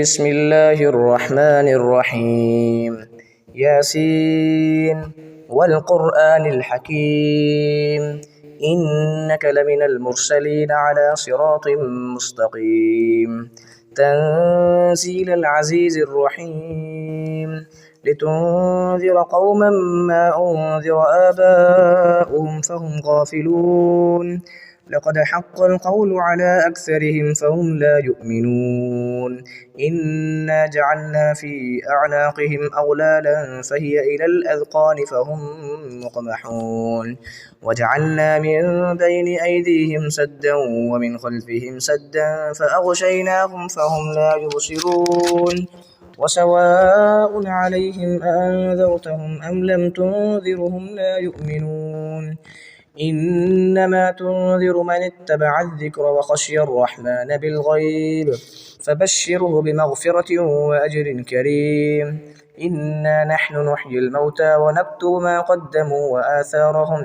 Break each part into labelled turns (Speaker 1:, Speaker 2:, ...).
Speaker 1: بسم الله الرحمن الرحيم ياسين والقرآن الحكيم إنك لمن المرسلين على صراط مستقيم تنزيل العزيز الرحيم لتنذر قوما ما أنذر آباؤهم فهم غافلون لقد حق القول على أكثرهم فهم لا يؤمنون إنا جعلنا في أعناقهم أغلالا فهي إلى الأذقان فهم مقمحون وجعلنا من بين أيديهم سدا ومن خلفهم سدا فأغشيناهم فهم لا يبصرون وسواء عليهم أنذرتهم أم لم تنذرهم لا يؤمنون إنما تنذر من اتبع الذكر وخشي الرحمن بالغيب فبشره بمغفرة وأجر كريم إنا نحن نحيي الموتى ونكتب ما قدموا وآثارهم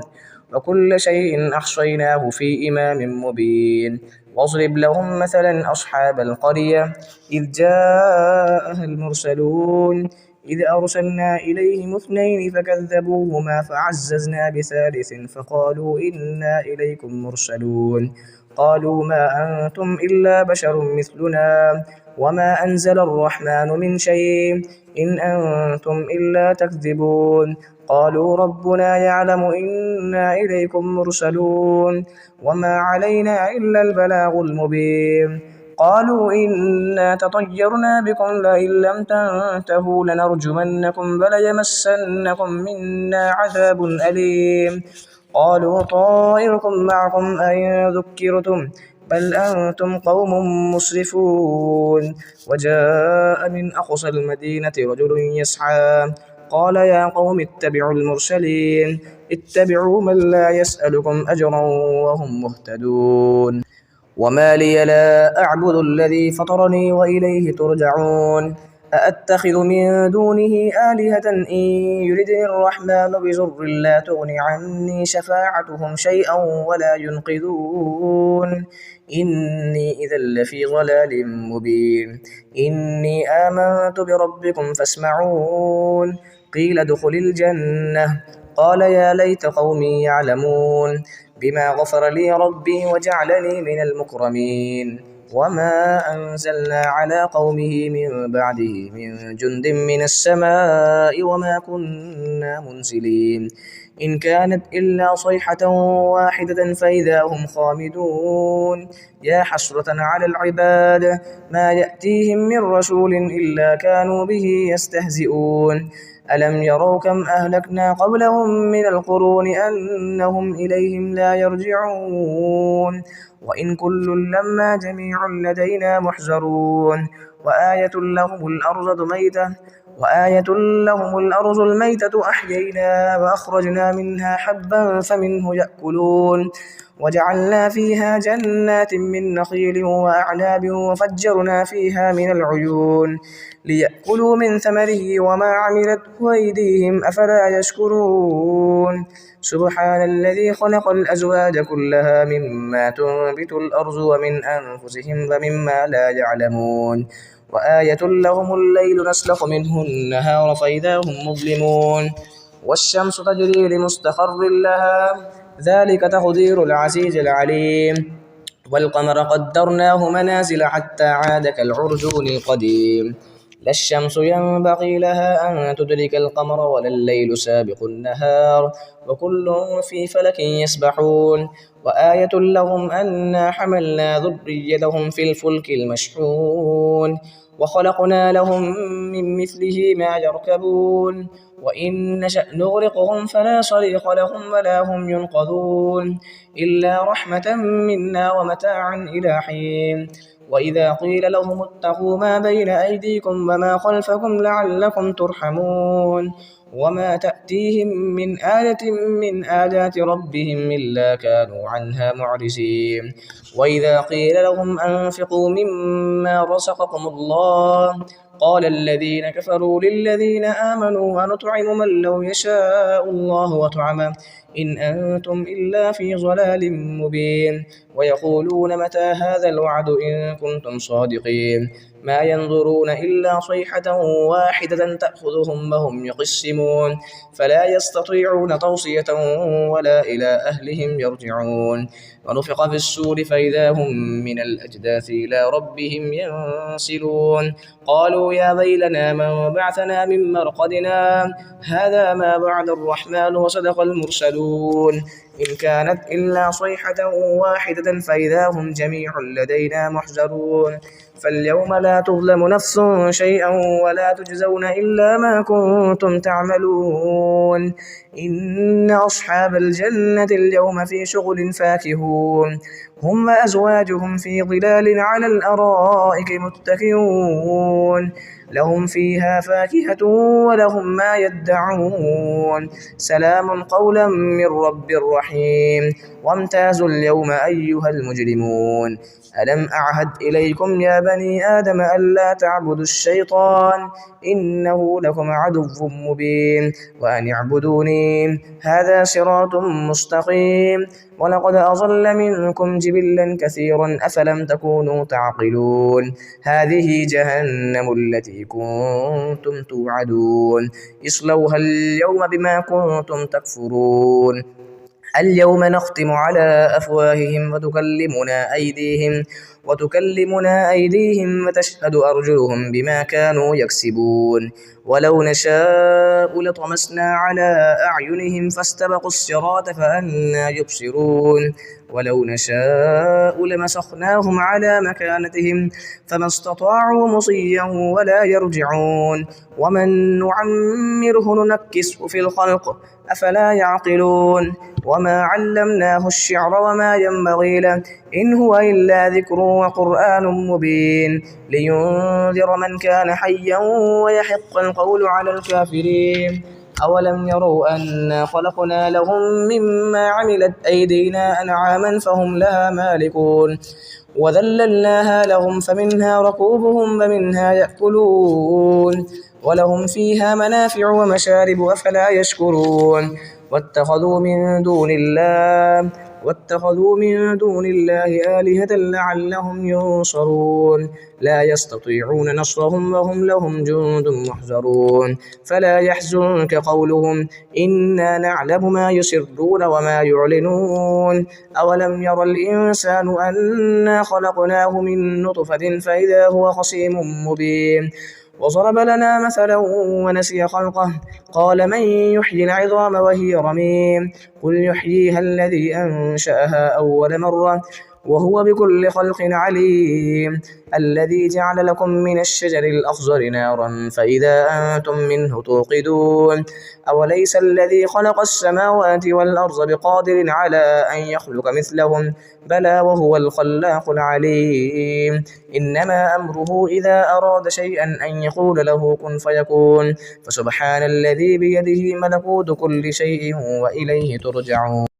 Speaker 1: وكل شيء أحصيناه في إمام مبين واضرب لهم مثلا أصحاب القرية إذ جاءها المرسلون إذ أرسلنا إليهم 2 فكذبوهما فعززنا بثالث فقالوا إنا إليكم مرسلون قالوا ما أنتم إلا بشر مثلنا وما أنزل الرحمن من شيء إن أنتم إلا تكذبون قالوا ربنا يعلم إنا إليكم مرسلون وما علينا إلا البلاغ المبين قالوا إنا تطيرنا بكم لئن لم تنتهوا لنرجمنكم وليمسنكم منا عذاب أليم قالوا طائركم معكم أئن ذكرتم بل أنتم قوم مسرفون وجاء من أقصى المدينة رجل يسعى قال يا قوم اتبعوا المرسلين اتبعوا من لا يسألكم أجرا وهم مهتدون وما لي لا أعبد الذي فطرني وإليه ترجعون أأتخذ من دونه آلهة إن يردني الرحمن بضر لا تغن عني شفاعتهم شيئا ولا ينقذون إني إذا لفي ضلال مبين إني آمنت بربكم فاسمعون قيل ادخل الجنة قال يا ليت قومي يعلمون بما غفر لي ربي وجعلني من المكرمين وما أنزلنا على قومه من بعده من جند من السماء وما كنا منزلين إن كانت إلا صيحة واحدة فإذا هم خامدون يا حسرة على العباد ما يأتيهم من رسول إلا كانوا به يستهزئون ألم يروا كم أهلكنا قبلهم من القرون أنهم إليهم لا يرجعون وإن كل لما جميع لدينا محضرون وآية لهم الأرض الميتة أحيينا وأخرجنا منها حبا فمنه يأكلون وجعلنا فيها جنات من نخيل وأعناب وفجرنا فيها من العيون ليأكلوا من ثمره وما عملته أيديهم أفلا يشكرون سبحان الذي خلق الأزواج كلها مما تنبت الأرض ومن أنفسهم ومما لا يعلمون وآية لهم الليل نسلخ منه النهار فإذا هم مظلمون والشمس تجري لمستقر لها ذلك تقدير العزيز العليم والقمر قدرناه منازل حتى عاد كالعرجون القديم لا الشمس ينبغي لها أن تدرك القمر ولا الليل سابق النهار وكل في فلك يسبحون وآية لهم أنا حملنا ذريتهم في الفلك المشحون وخلقنا لهم من مثله ما يركبون وإن نشأ نغرقهم فلا صريخ لهم ولا هم ينقذون إلا رحمة منا ومتاعا إلى حين وإذا قيل لهم اتقوا ما بين أيديكم وما خلفكم لعلكم ترحمون وما تأتيهم من آية من آيات ربهم إلا كانوا عنها معرضين وإذا قيل لهم أنفقوا مما رزقكم الله قال الذين كفروا للذين آمنوا ونطعم من لو يشاء الله وطعمه إن أنتم إلا في ضلال مبين ويقولون متى هذا الوعد إن كنتم صادقين ما ينظرون إلا صيحة واحدة تأخذهم وهم يقسمون فلا يستطيعون توصية ولا إلى أهلهم يرجعون ونفخ في السور فإذا هم من الأجداث إلى ربهم ينسلون قالوا يا ويلنا من بعثنا من مرقدنا هذا ما وعد الرحمن وصدق المرسلون إن كانت إلا صيحة واحدة فإذا هم جميع لدينا محضرون فاليوم لا تظلم نفس شيئا ولا تجزون إلا ما كنتم تعملون إن أصحاب الجنة اليوم في شغل فاكهون هم وأزواجهم في ظلال على الأرائك متكئون لهم فيها فاكهة ولهم ما يدعون سلام قولا من رب رحيم وامتازوا اليوم أيها المجرمون ألم أعهد إليكم يا بني آدم ألا تعبدوا الشيطان إنه لكم عدو مبين وأن اعبدوني هذا صراط مستقيم ولقد أضل منكم جبلا كثيرا أفلم تكونوا تعقلون هذه جهنم التي كنتم توعدون اصلوها اليوم بما كنتم تكفرون اليوم نختم على أفواههم وتكلمنا أيديهم وتشهد أرجلهم بما كانوا يكسبون ولو نشاء لطمسنا على أعينهم فاستبقوا الصراط فأنى يبصرون ولو نشاء لمسخناهم على مكانتهم فما استطاعوا مصيا ولا يرجعون ومن نعمره ننكسه في الخلق أفلا يعقلون وما علمناه الشعر وما ينبغي له إن هو إلا ذكر وقرآن مبين لينذر من كان حيا ويحق القول على الكافرين أولم يروا أنا خلقنا لهم مما عملت أيدينا أنعاما فهم لها مالكون وذللناها لهم فمنها ركوبهم ومنها يأكلون ولهم فيها منافع ومشارب أفلا يشكرون واتخذوا من دون الله آلهة لعلهم ينصرون لا يستطيعون نصرهم وهم لهم جند محضرون فلا يحزنك قولهم إنا نعلم ما يسرون وما يعلنون أولم ير الإنسان أنا خلقناه من نطفة فإذا هو خصيم مبين وضرب لنا مثلا ونسي خلقه قال من يحيي العظام وهي رميم قل يحييها الذي أنشأها أول مرة وهو بكل خلق عليم الذي جعل لكم من الشجر الأخضر نارا فإذا أنتم منه توقدون أوليس الذي خلق السماوات والأرض بقادر على أن يخلق مثلهم بلى وهو الخلاق العليم إنما أمره إذا أراد شيئا أن يقول له كن فيكون فسبحان الذي بيده ملكوت كل شيء وإليه ترجعون.